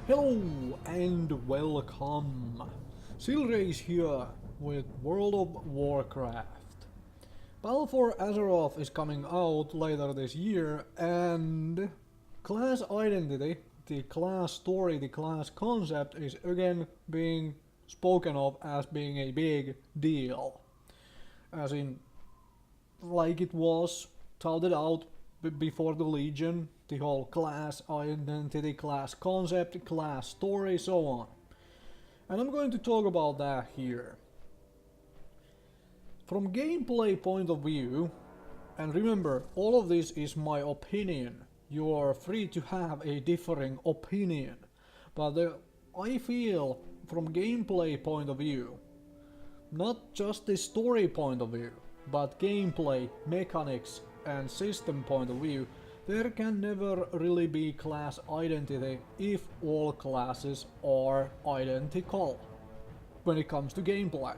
Hello and welcome! Silrace here with World of Warcraft. Battle for Azeroth is coming out later this year, and class identity, the class story, the class concept is again being spoken of as being a big deal. As in, like it was touted out before the Legion, the whole class identity, class concept, class story, so on. And I'm going to talk about that here. From gameplay point of view, and remember, all of this is my opinion. You are free to have a differing opinion. But I feel, from gameplay point of view, not just the story point of view, but gameplay, mechanics, and system point of view, there can never really be class identity if all classes are identical when it comes to gameplay.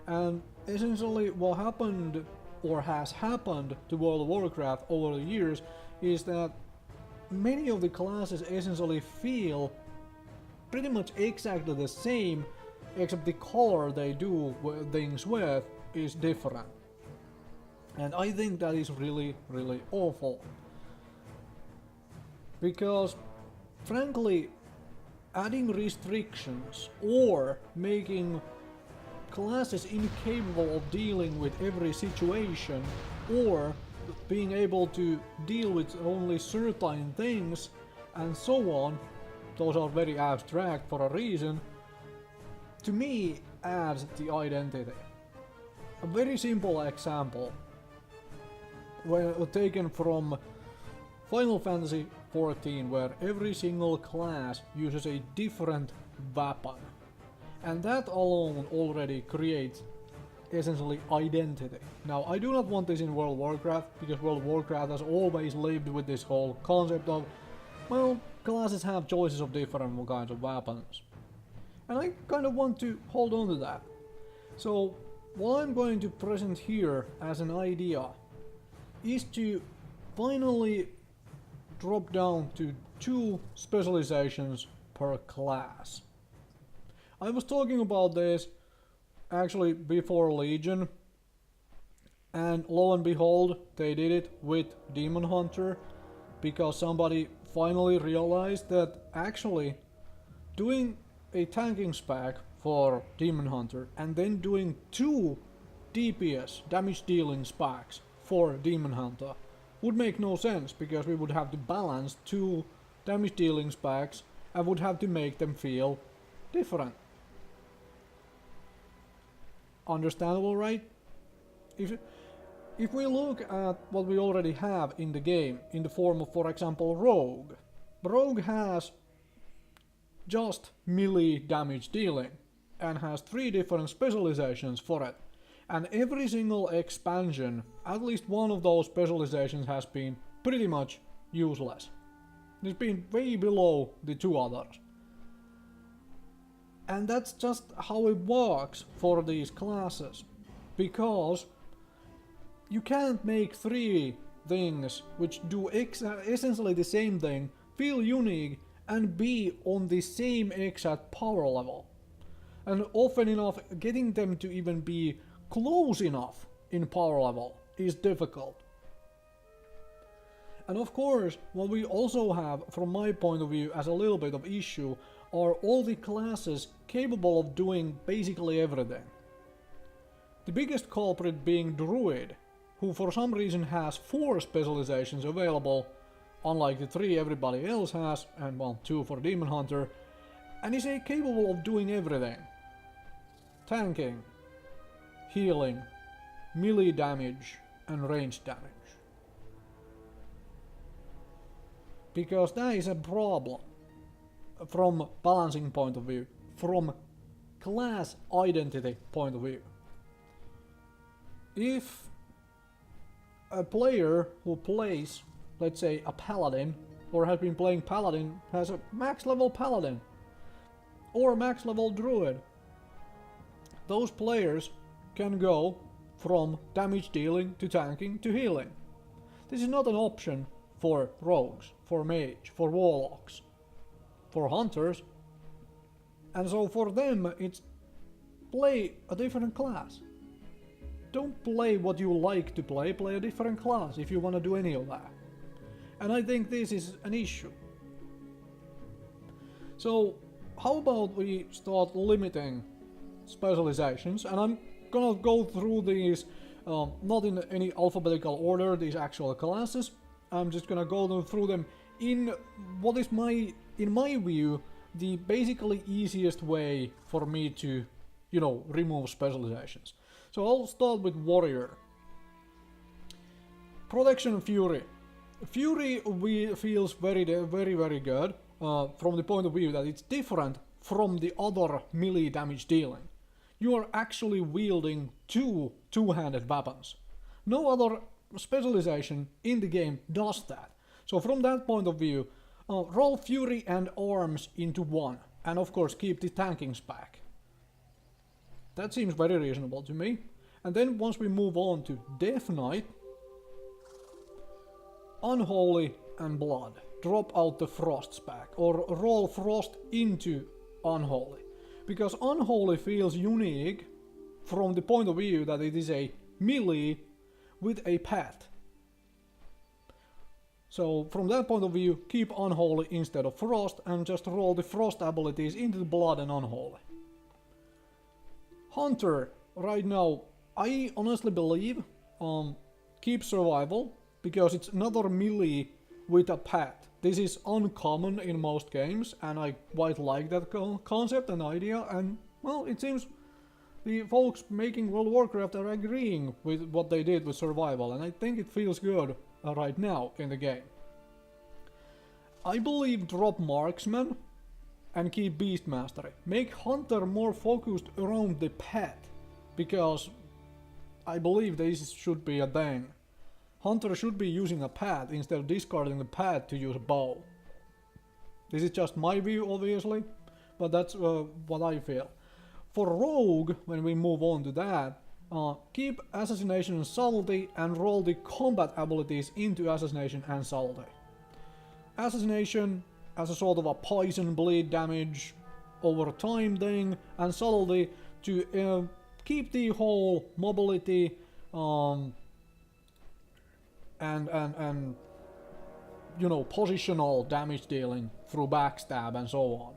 And essentially what happened or has happened to World of Warcraft over the years is that many of the classes essentially feel pretty much exactly the same, except the color they do things with is different. And I think that is really awful. Because, frankly, adding restrictions or making classes incapable of dealing with every situation or being able to deal with only certain things and so on, those are very abstract for a reason, to me adds the identity. A very simple example, taken from Final Fantasy XIV, where every single class uses a different weapon. And that alone already creates essentially identity. Now, I do not want this in World of Warcraft, because World of Warcraft has always lived with this whole concept of, well, classes have choices of different kinds of weapons. And I kind of want to hold on to that. So, what I'm going to present here as an idea is to finally drop down to 2 specializations per class. I was talking about this actually before Legion, and lo and behold, they did it with Demon Hunter, because somebody finally realized that actually doing a tanking spec for Demon Hunter and then doing 2 DPS, damage dealing specs, for Demon Hunter would make no sense, because we would have to balance 2 damage dealing specs and would have to make them feel different. Understandable, right? If we look at what we already have in the game, in the form of, for example, Rogue. Rogue has just melee damage dealing and has 3 different specializations for it. And every single expansion, at least one of those specializations has been pretty much useless. It's been way below the 2 others. And that's just how it works for these classes. Because you can't make 3 things which do essentially the same thing, feel unique, and be on the same exact power level. And often enough, getting them to even be close enough in power level is difficult. And of course, what we also have, from my point of view, as a little bit of issue, are all the classes capable of doing basically everything. The biggest culprit being Druid, who for some reason has 4 specializations available, unlike the 3 everybody else has, and well, 2 for Demon Hunter, and is capable of doing everything. Tanking, healing, melee damage, and range damage. Because that is a problem from balancing point of view, from class identity point of view. If a player who plays, let's say, a paladin, or has been playing paladin, has a max level paladin, or max level druid, those players can go from damage dealing to tanking to healing. This is not an option for rogues, for mage, for warlocks, for hunters. And so for them, it's play a different class. Don't play what you like to play a different class if you want to do any of that. And I think this is an issue. So how about we start limiting specializations, and I'm gonna go through these not in any alphabetical order, these actual classes. I'm just gonna go through them in what is in my view, the basically easiest way for me to, you know, remove specializations. So I'll start with Warrior. Protection Fury. Fury feels very good from the point of view that it's different from the other melee damage dealing. You are actually wielding two-handed weapons. No other specialization in the game does that. So from that point of view, roll Fury and Arms into one, and of course keep the tankings back. That seems very reasonable to me. And then once we move on to Death Knight, Unholy and Blood. Drop out the Frosts back, or roll Frost into Unholy. Because Unholy feels unique from the point of view that it is a melee with a pet. So from that point of view, keep Unholy instead of Frost and just roll the Frost abilities into the Blood and Unholy. Hunter, right now, I honestly believe keep Survival, because it's another melee with a pet. This is uncommon in most games, and I quite like that concept and idea, and well, it seems the folks making World of Warcraft are agreeing with what they did with Survival, and I think it feels good right now in the game. I believe drop Marksman and keep Beast Mastery. Make Hunter more focused around the pet, because I believe this should be a thing. Hunter should be using a pad instead of discarding the pad to use a bow. This is just my view, obviously, but that's what I feel. For Rogue, when we move on to that, keep Assassination and Subtlety and roll the combat abilities into Assassination and Subtlety. Assassination as a sort of a poison bleed damage over time thing, and Subtlety to keep the whole mobility and you know, positional damage dealing through backstab and so on.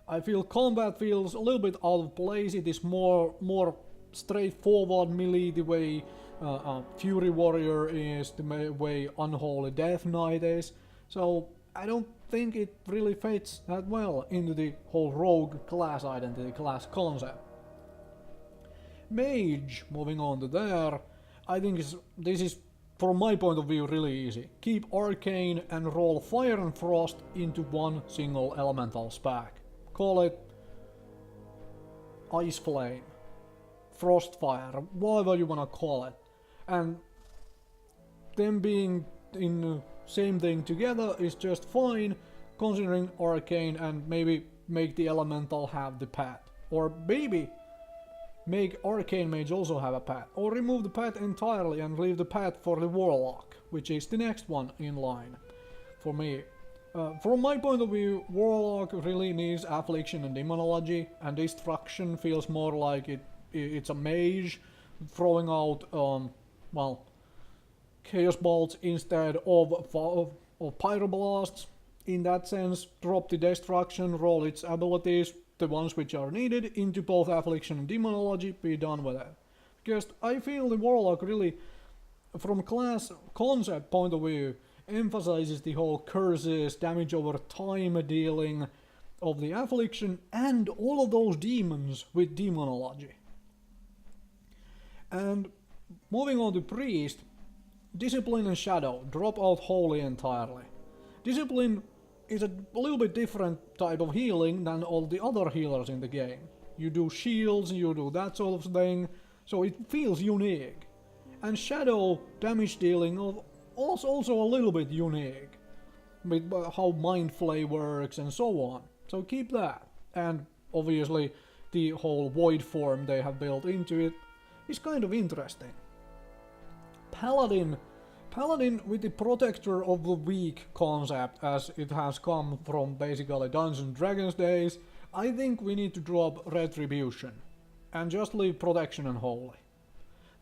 I feel combat feels a little bit out of place. It is more straightforward melee the way Fury Warrior is, the way Unholy Death Knight is. So I don't think it really fits that well into the whole rogue class identity, class concept. Mage, moving on to there, I think this is from my point of view really easy. Keep Arcane and roll Fire and Frost into one single elemental spec. Call it Ice Flame, Frost Fire, whatever you wanna call it. And them being in the same thing together is just fine, considering Arcane, and maybe make the elemental have the pet. Or maybe make Arcane Mage also have a pet, or remove the pet entirely and leave the pet for the Warlock, which is the next one in line for me. From my point of view, Warlock really needs Affliction and Demonology, and Destruction feels more like it's a mage throwing out, well, Chaos Bolts instead of Pyroblasts. In that sense, drop the Destruction, roll its abilities, the ones which are needed, into both Affliction and Demonology, be done with it. Because I feel the Warlock really, from class concept point of view, emphasizes the whole curses, damage over time dealing of the Affliction, and all of those demons with Demonology. And moving on to Priest, Discipline and Shadow, drop out Holy entirely. Discipline is a little bit different type of healing than all the other healers in the game. You do shields, you do that sort of thing, so it feels unique. And Shadow damage dealing also a little bit unique, with how Mind Flay works and so on. So keep that. And obviously the whole Void form they have built into it is kind of interesting. Paladin Paladin with the Protector of the Weak concept, as it has come from basically Dungeons & Dragons days, I think we need to drop Retribution and just leave Protection and Holy.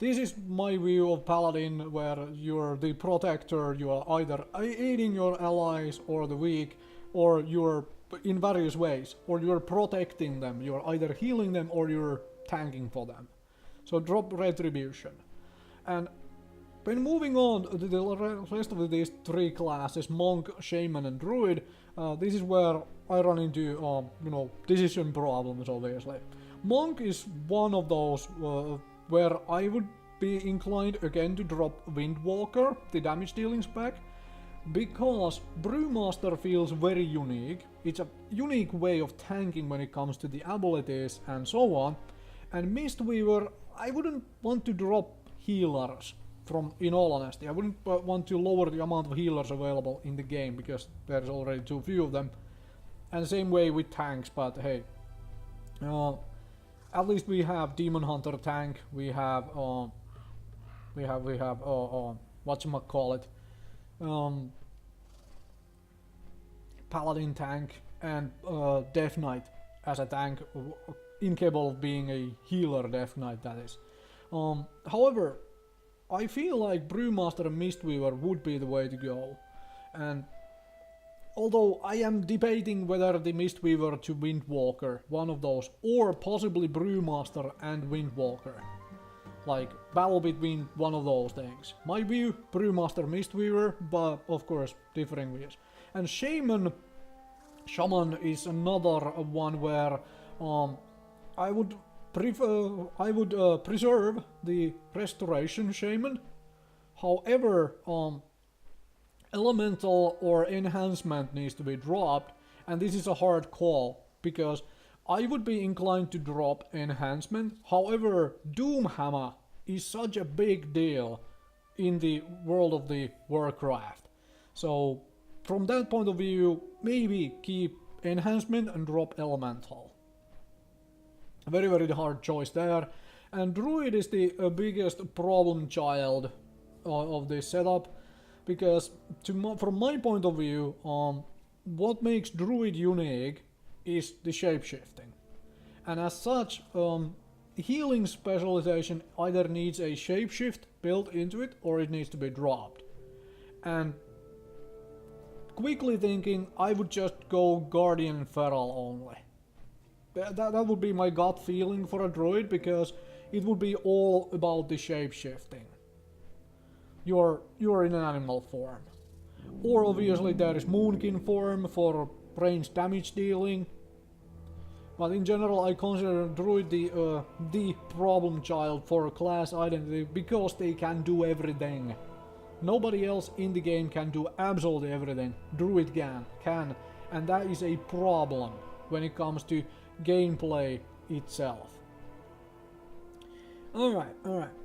This is my view of Paladin, where you're the Protector, you are either aiding your allies or the weak, or you're in various ways, or you're protecting them, you're either healing them or you're tanking for them. So drop Retribution. And when moving on to the rest of these three classes, Monk, Shaman and Druid, this is where I run into, decision problems, obviously. Monk is one of those where I would be inclined again to drop Windwalker, the damage dealing spec, because Brewmaster feels very unique. It's a unique way of tanking when it comes to the abilities and so on. And Mistweaver, I wouldn't want to drop healers, in all honesty. I wouldn't want to lower the amount of healers available in the game, because there's already too few of them. And same way with tanks, but hey, at least we have Demon Hunter tank, we have whatchamacallit, Paladin tank, and Death Knight as a tank, incapable of being a healer Death Knight, that is. However, I feel like Brewmaster and Mistweaver would be the way to go, and although I am debating whether the Mistweaver to Windwalker, one of those, or possibly Brewmaster and Windwalker. Like, battle between one of those things. My view, Brewmaster, Mistweaver, but of course, differing views. And Shaman is another one where I would preserve the Restoration Shaman. However, Elemental or Enhancement needs to be dropped, and this is a hard call, because I would be inclined to drop Enhancement. However, Doomhammer is such a big deal in the World of the Warcraft. So, from that point of view, maybe keep Enhancement and drop Elemental. A very, very hard choice there. And Druid is the biggest problem child of this setup, because from my point of view, what makes Druid unique is the shapeshifting. And as such, healing specialization either needs a shapeshift built into it, or it needs to be dropped. And quickly thinking, I would just go Guardian and Feral only. That would be my gut feeling for a druid, because it would be all about the shape-shifting. You're in an animal form. Or obviously there is Moonkin form for ranged damage dealing. But in general I consider druid the problem child for class identity, because they can do everything. Nobody else in the game can do absolutely everything. Druid can, and that is a problem when it comes to gameplay itself. Alright,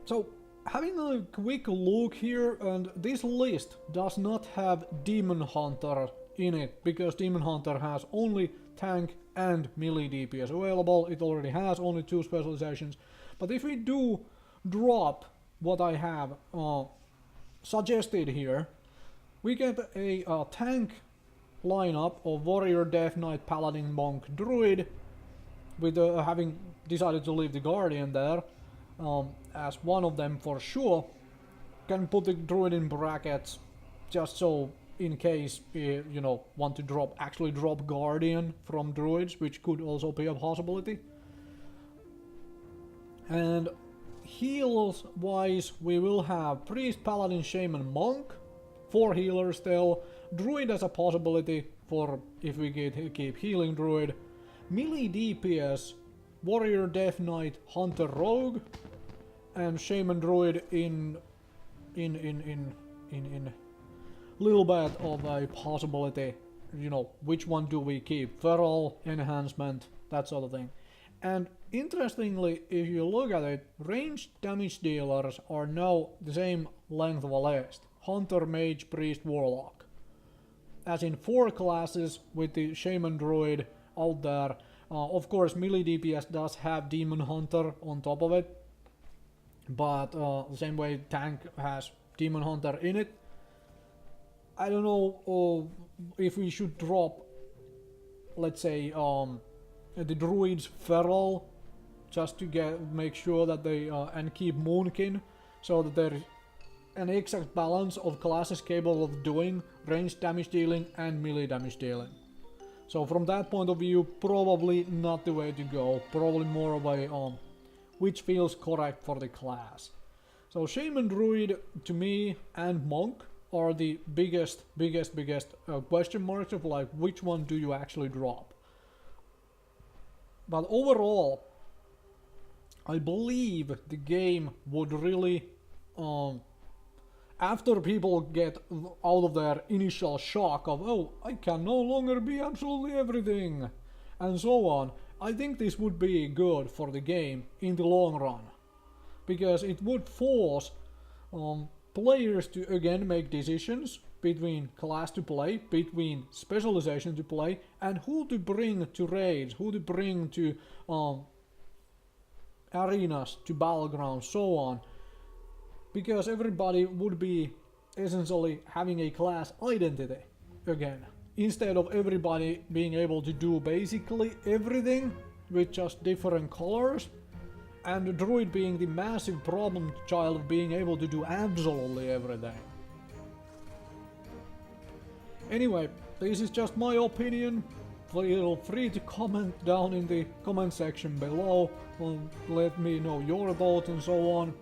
so having a quick look here, and this list does not have Demon Hunter in it, because Demon Hunter has only tank and melee DPS available. It already has only 2 specializations. But if we do drop what I have suggested here, we get a tank lineup of Warrior, Death Knight, Paladin, Monk, Druid, with having decided to leave the Guardian there as one of them for sure. Can put the Druid in brackets just so in case want to actually drop Guardian from Druids, which could also be a possibility. And heals wise, we will have Priest, Paladin, Shaman, Monk, 4 healers still, Druid as a possibility for if we keep healing Druid, melee DPS, Warrior, Death Knight, Hunter, Rogue, and Shaman Druid in little bit of a possibility, which one do we keep, Feral, Enhancement, that sort of thing. And interestingly, if you look at it, ranged damage dealers are now the same length of a list: Hunter, Mage, Priest, Warlock. As in 4 classes with the Shaman Druid out there. Of course, melee DPS does have Demon Hunter on top of it, but the same way tank has Demon Hunter in it. I don't know if we should drop, let's say, the druids feral, just to make sure that they and keep moonkin, so that there is an exact balance of classes capable of doing ranged damage dealing and melee damage dealing. So from that point of view, probably not the way to go. Probably more of a which feels correct for the class. So Shaman, Druid, to me, and Monk are the biggest question marks of like which one do you actually drop. But overall, I believe the game would really, after people get out of their initial shock of, oh, I can no longer be absolutely everything, and so on, I think this would be good for the game in the long run. Because it would force players to again make decisions between class to play, between specialization to play, and who to bring to raids, who to bring to arenas, to battlegrounds, so on. Because everybody would be essentially having a class identity again, instead of everybody being able to do basically everything with just different colors, and the druid being the massive problem child of being able to do absolutely everything. Anyway, this is just my opinion. Feel free to comment down in the comment section below, let me know your thoughts and so on.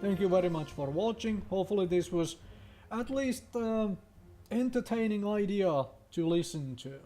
Thank you very much for watching. Hopefully this was at least entertaining idea to listen to.